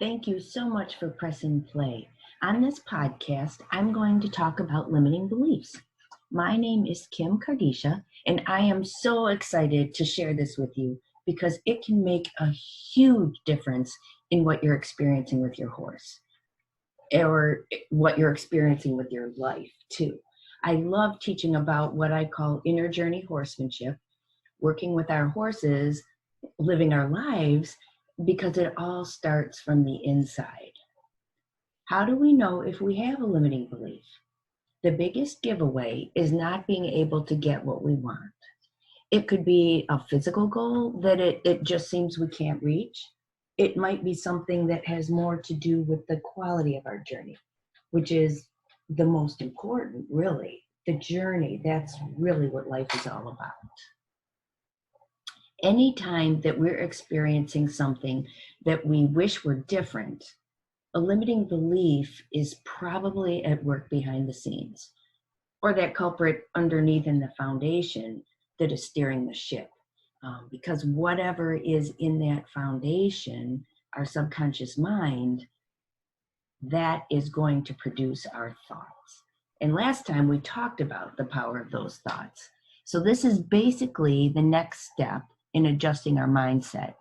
Thank you so much for pressing play. On this podcast, I'm going to talk about limiting beliefs. My name is Kim Cardeccia, and I am so excited to share this with you because it can make a huge difference in what you're experiencing with your horse or what you're experiencing with your life, too. I love teaching about what I call inner journey horsemanship, working with our horses, living our lives, because it all starts from the inside. How do we know if we have a limiting belief? The biggest giveaway is not being able to get what we want. It could be a physical goal that it just seems we can't reach. It might be something that has more to do with the quality of our journey, which is the most important, really. The journey, that's really what life is all about. Anytime that we're experiencing something that we wish were different, a limiting belief is probably at work behind the scenes, or that culprit underneath in the foundation that is steering the ship. Because whatever is in that foundation, our subconscious mind, that is going to produce our thoughts. And last time we talked about the power of those thoughts. So this is basically the next step in adjusting our mindset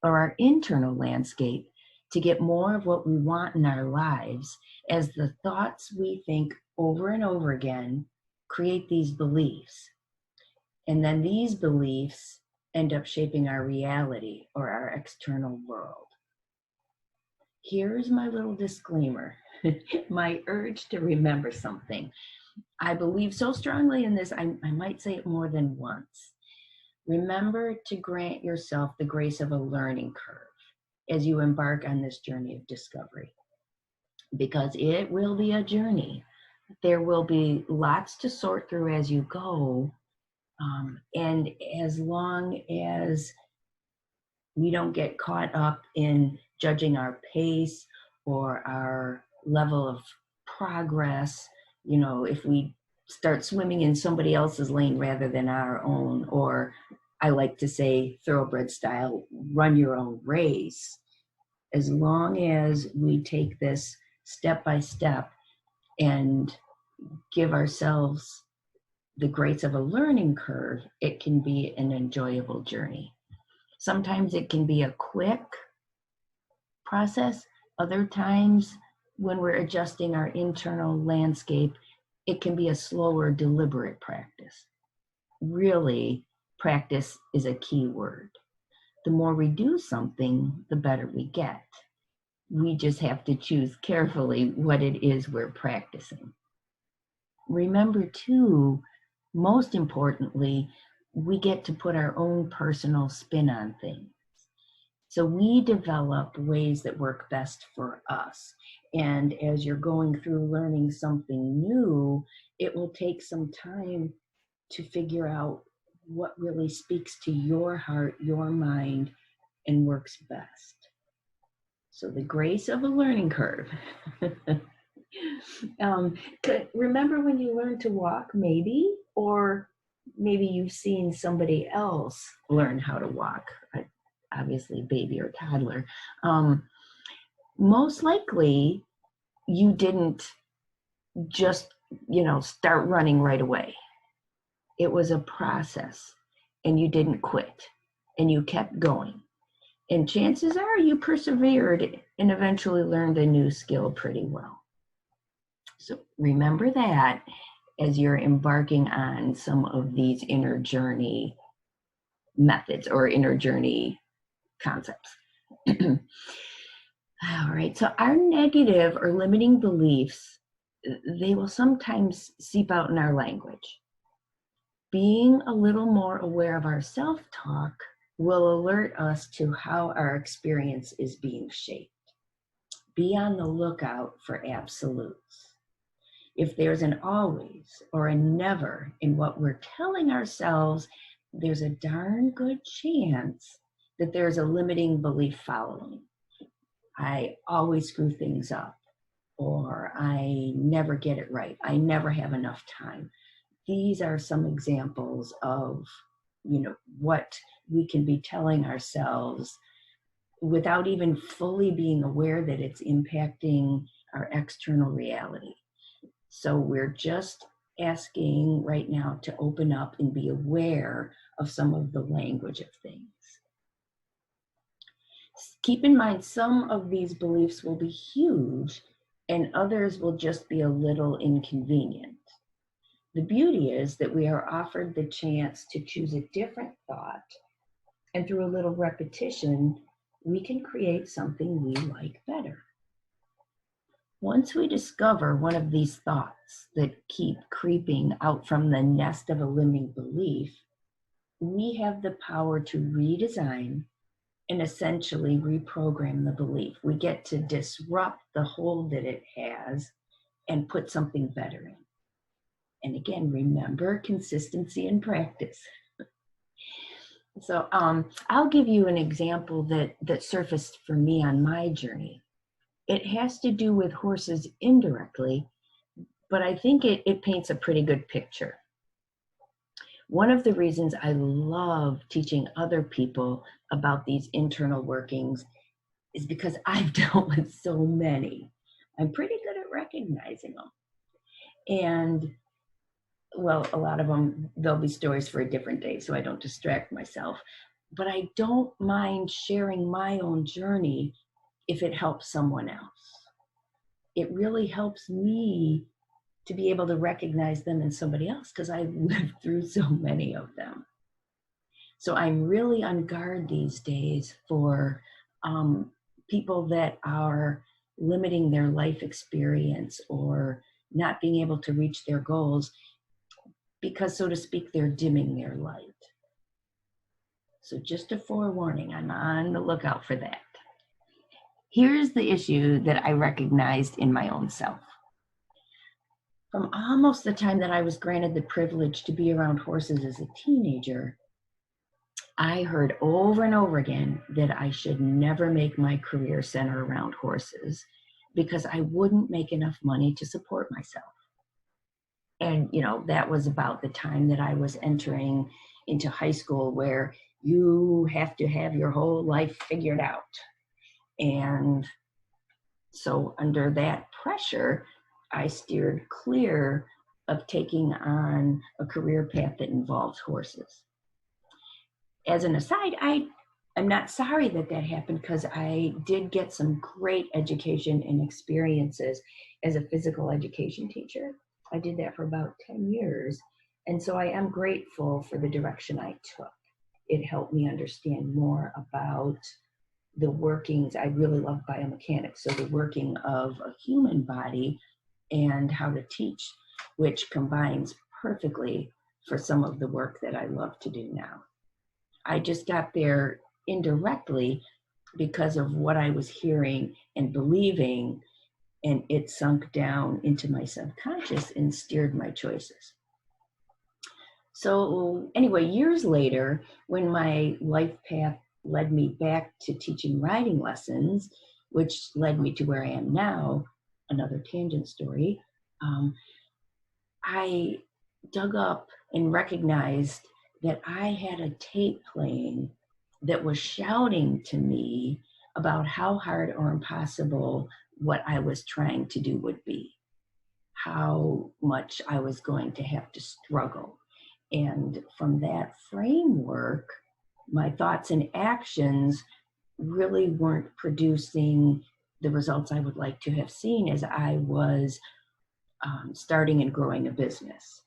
or our internal landscape to get more of what we want in our lives, as the thoughts we think over and over again create these beliefs. And then these beliefs end up shaping our reality or our external world. Here's my little disclaimer, my urge to remember something. I believe so strongly in this, I might say it more than once. Remember to grant yourself the grace of a learning curve as you embark on this journey of discovery, because it will be a journey. There will be lots to sort through as you go, and as long as we don't get caught up in judging our pace or our level of progress, if we start swimming in somebody else's lane rather than our own, or I like to say thoroughbred style, run your own race. As long as we take this step by step and give ourselves the grace of a learning curve, it can be an enjoyable journey. Sometimes it can be a quick process. Other times, when we're adjusting our internal landscape, it can be a slower, deliberate practice. Really, practice is a key word. The more we do something, the better we get. We just have to choose carefully what it is we're practicing. Remember, too, most importantly, we get to put our own personal spin on things. So we develop ways that work best for us. And as you're going through learning something new, it will take some time to figure out what really speaks to your heart, your mind, and works best. So the grace of a learning curve. Remember when you learned to walk, maybe? Or maybe you've seen somebody else learn how to walk, obviously baby or toddler. Most likely you didn't just, start running right away. It was a process, and you didn't quit, and you kept going. And chances are you persevered and eventually learned a new skill pretty well. So remember that as you're embarking on some of these inner journey methods or inner journey concepts. All right, so our negative or limiting beliefs, they will sometimes seep out in our language. Being a little more aware of our self-talk will alert us to how our experience is being shaped. Be on the lookout for absolutes. If there's an always or a never in what we're telling ourselves, there's a darn good chance that there's a limiting belief following. I always screw things up, or I never get it right. I never have enough time. These are some examples of, what we can be telling ourselves without even fully being aware that it's impacting our external reality. So we're just asking right now to open up and be aware of some of the language of things. Keep in mind, some of these beliefs will be huge and others will just be a little inconvenient. The beauty is that we are offered the chance to choose a different thought, and through a little repetition, we can create something we like better. Once we discover one of these thoughts that keep creeping out from the nest of a limiting belief, we have the power to redesign and essentially reprogram the belief. We get to disrupt the hold that it has and put something better in. And again, remember consistency and practice. So I'll give you an example that surfaced for me on my journey. It has to do with horses indirectly, but I think it paints a pretty good picture. One of the reasons I love teaching other people about these internal workings is because I've dealt with so many. I'm pretty good at recognizing them. And well, a lot of them, there'll be stories for a different day, so I don't distract myself. But I don't mind sharing my own journey if it helps someone else. It really helps me to be able to recognize them in somebody else because I've lived through so many of them. So I'm really on guard these days for people that are limiting their life experience or not being able to reach their goals because, so to speak, they're dimming their light. So just a forewarning, I'm on the lookout for that. Here's the issue that I recognized in my own self. From almost the time that I was granted the privilege to be around horses as a teenager, I heard over and over again that I should never make my career center around horses because I wouldn't make enough money to support myself. And, you know, that was about the time that I was entering into high school where you have to have your whole life figured out. And so under that pressure, I steered clear of taking on a career path that involves horses. As an aside, I'm not sorry that happened because I did get some great education and experiences as a physical education teacher. I did that for about 10 years. And so I am grateful for the direction I took. It helped me understand more about the workings. I really love biomechanics, so the working of a human body and how to teach, which combines perfectly for some of the work that I love to do now. I just got there indirectly because of what I was hearing and believing, and it sunk down into my subconscious and steered my choices. So anyway, years later, when my life path led me back to teaching riding lessons, which led me to where I am now, another tangent story, I dug up and recognized that I had a tape playing that was shouting to me about how hard or impossible what I was trying to do would be, how much I was going to have to struggle. And from that framework, my thoughts and actions really weren't producing the results I would like to have seen as I was starting and growing a business.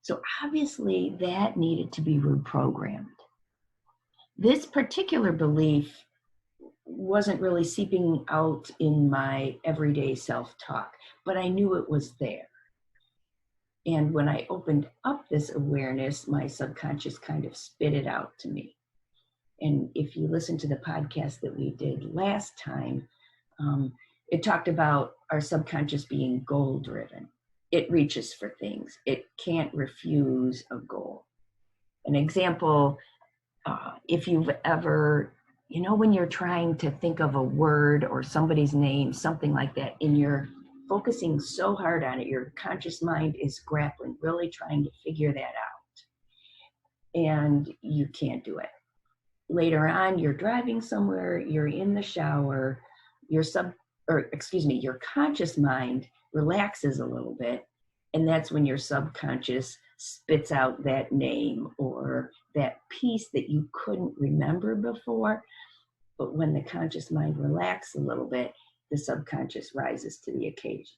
So obviously that needed to be reprogrammed. This particular belief wasn't really seeping out in my everyday self-talk, but I knew it was there. And when I opened up this awareness, my subconscious kind of spit it out to me. And if you listen to the podcast that we did last time, it talked about our subconscious being goal-driven. It reaches for things. It can't refuse a goal. An example, if you've ever, you know, when you're trying to think of a word or somebody's name, something like that, and you're focusing so hard on it, your conscious mind is grappling, really trying to figure that out. And you can't do it. later on, you're driving somewhere, you're in the shower, your your conscious mind relaxes a little bit, and that's when your subconscious spits out that name or that piece that you couldn't remember before. But when the conscious mind relaxes a little bit, the subconscious rises to the occasion.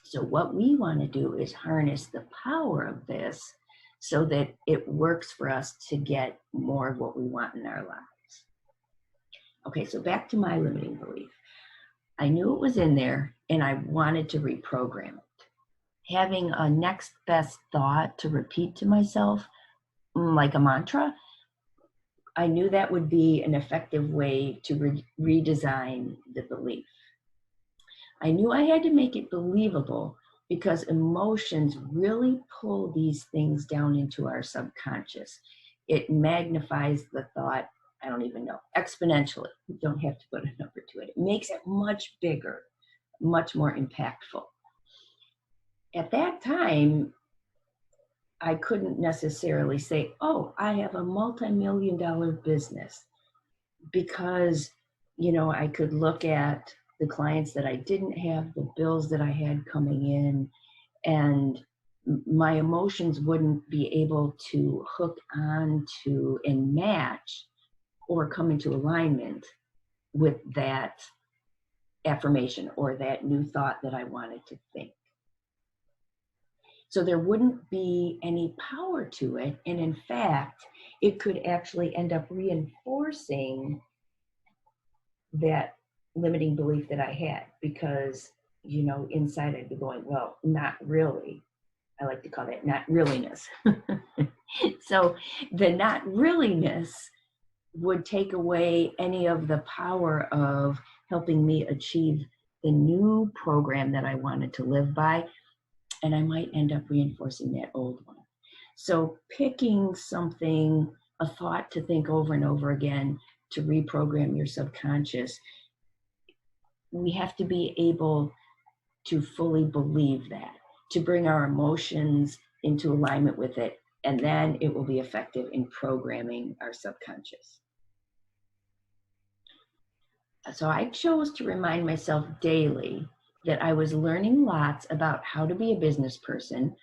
So what we want to do is harness the power of this so that it works for us to get more of what we want in our lives. Okay, so back to my limiting belief. I knew it was in there and I wanted to reprogram it. Having a next best thought to repeat to myself, like a mantra, I knew that would be an effective way to redesign the belief. I knew I had to make it believable because emotions really pull these things down into our subconscious. It magnifies the thought, I don't even know, exponentially. You don't have to put a number to it. It makes it much bigger, much more impactful. At that time, I couldn't necessarily say, oh, I have a multi-million-dollar business, because, I could look at the clients that I didn't have, the bills that I had coming in, and my emotions wouldn't be able to hook on to and match or come into alignment with that affirmation or that new thought that I wanted to think. So there wouldn't be any power to it. And in fact, it could actually end up reinforcing that limiting belief that I had, because, inside I'd be going, well, not really. I like to call that not realiness. So the not realiness would take away any of the power of helping me achieve the new program that I wanted to live by, and I might end up reinforcing that old one. So picking something, a thought to think over and over again to reprogram your subconscious, we have to be able to fully believe that, to bring our emotions into alignment with it, and then it will be effective in programming our subconscious. So I chose to remind myself daily that I was learning lots about how to be a business person,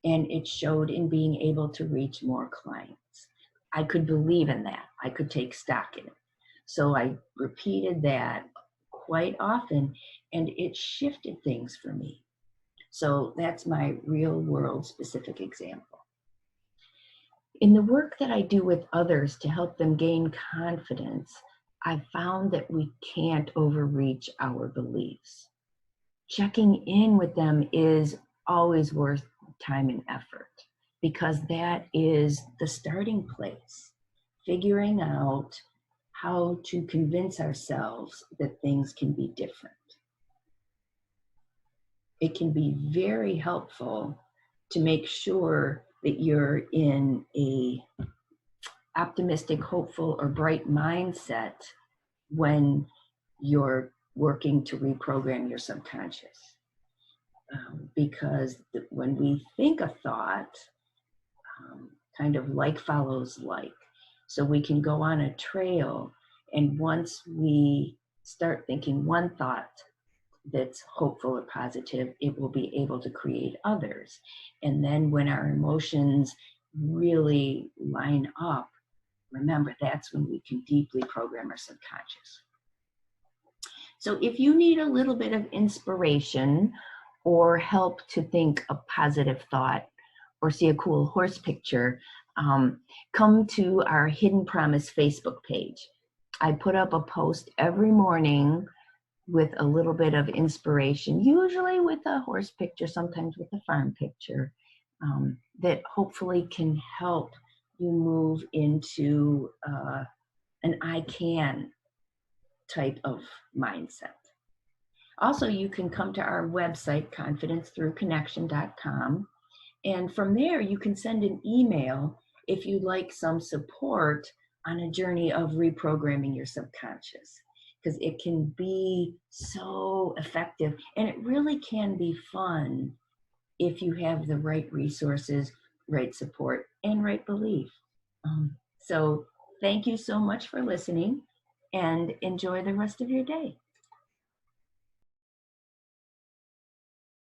and it showed in being able to reach more clients. I could believe in that. I could take stock in it. So I repeated that quite often, and it shifted things for me. So that's my real world specific example. In the work that I do with others to help them gain confidence, I found that we can't overreach our beliefs. Checking in with them is always worth time and effort, because that is the starting place. Figuring out how to convince ourselves that things can be different. It can be very helpful to make sure that you're in a optimistic, hopeful, or bright mindset when you're working to reprogram your subconscious. Because when we think a thought, kind of like follows like. So we can go on a trail, and once we start thinking one thought that's hopeful or positive, it will be able to create others. And then when our emotions really line up, remember, that's when we can deeply program our subconscious. So if you need a little bit of inspiration or help to think a positive thought or see a cool horse picture, come to our Hidden Promise Facebook page. I put up a post every morning with a little bit of inspiration, usually with a horse picture, sometimes with a farm picture, that hopefully can help you move into an I can type of mindset. Also, you can come to our website, confidencethroughconnection.com, and from there you can send an email if you'd like some support on a journey of reprogramming your subconscious, because it can be so effective, and it really can be fun if you have the right resources, right support, and right belief. So Thank you so much for listening and enjoy the rest of your day.